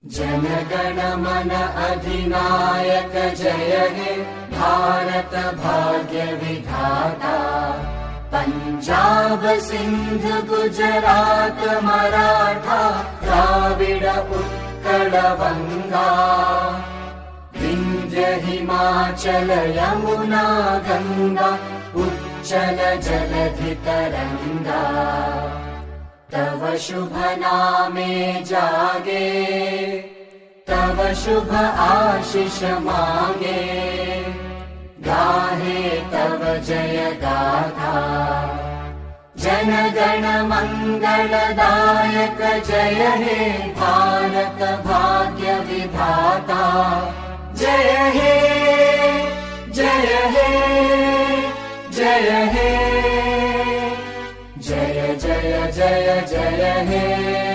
जनगण मन अधिनायक जय हे भारत भाग्य विधाता। पंजाब सिंध गुजरात मराठा द्राविड उत्कल बंगा। विंध्य हिमाचल यमुना गंगा उच्चल जलधि तरंगा। तव शुभ नामे जागे तव शुभ आशीष मागे। गाहे तव जय गाथा जन गण मंगलदायक जय हे भारत भाग्य विधाता। जय हे जय हे जय हे जय जय जय जय हे।